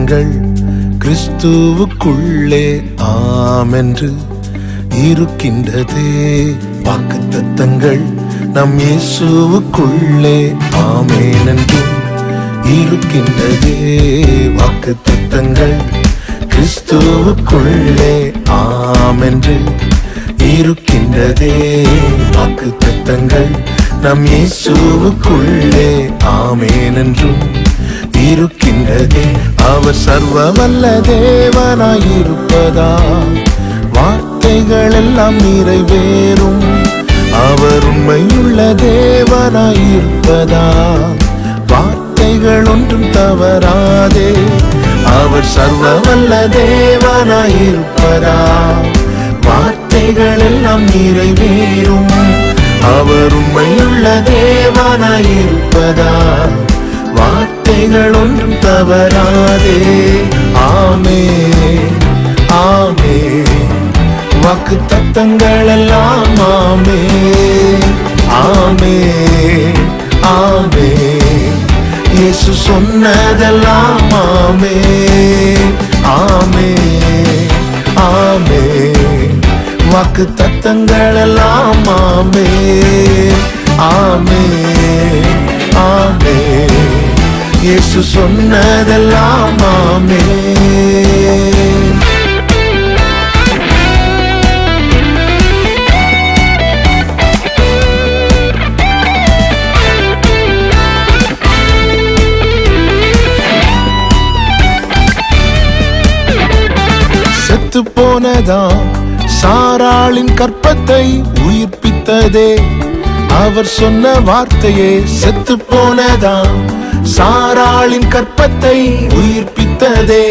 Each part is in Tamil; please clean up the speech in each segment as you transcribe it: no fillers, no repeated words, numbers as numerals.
தத்தங்கள் கிறிஸ்துவுக்குள்ளே ஆமென்று இருக்கின்றதே. வாக்கு தத்தங்கள் நம் இயேசுவுக்குள்ளே ஆமெனென்றும் இருக்கின்றதே. வாக்கு தத்தங்கள் கிறிஸ்துவுக்குள்ளே ஆமென்று இருக்கின்றதே. வாக்கு தத்தங்கள் நம் இயேசுவுக்குள்ளே ஆமெனென்றும் இருக்கின்றதே. அவர் சர்வ வல்ல தேவனாயிருப்பதா வார்த்தைகள் எல்லாம் நிறைவேறும். அவர் உண்மையுள்ள தேவனாயிருப்பதா வார்த்தைகள் ஒன்றும் தவறாதே. அவர் சர்வ வல்ல தேவனாயிருப்பதா வார்த்தைகள் எல்லாம் நிறைவேறும். அவர் உண்மையுள்ள தேவனாயிருப்பதா வார்த்தைகள் ஒன்றும் தவறாதே. ஆமென் ஆமென் வாக்கு தத்தங்கள் எல்லாம் ஆமென் ஆமென் ஆமென் இயேசு சொன்னதெல்லாம் ஆமென் ஆமென் ஆமென் வாக்கு தத்தங்கள் எல்லாம் ஆமென் ஆமென் ஆமென் இயேசு சொன்னதெல்லாம் ஆமென். செத்து போனதாம் சாராளின் கற்பத்தை உயிர்ப்பித்ததே. அவர் சொன்ன வார்த்தையே செத்து போனதாம் சாராளின் கற்பத்தை உயிர்ப்பித்ததே.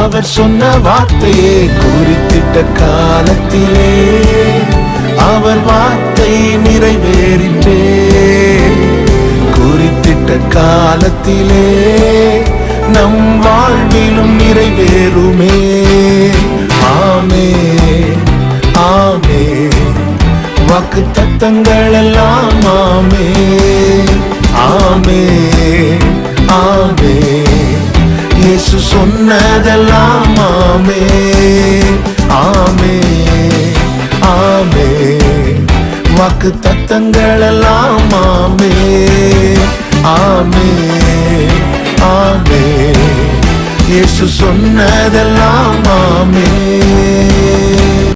அவர் சொன்ன வார்த்தையே குறித்திட்ட காலத்திலே அவர் வார்த்தை நிறைவேறிற்றே. குறித்திட்ட காலத்திலே நம் வாழ்விலும் நிறைவேறுமே. ஆமென் ஆமென் வாக்கு தத்தங்கள் எல்லாம் ஆமென் ஆமென் ஆமென் இயேசு சொன்னதெல்லாம் ஆமென் ஆமென் ஆமென் வாக்கு தத்தங்கள் எல்லாம் ஆமென் ஆமென் ஆமென் இயேசு சொன்னதெல்லாம் ஆமென்.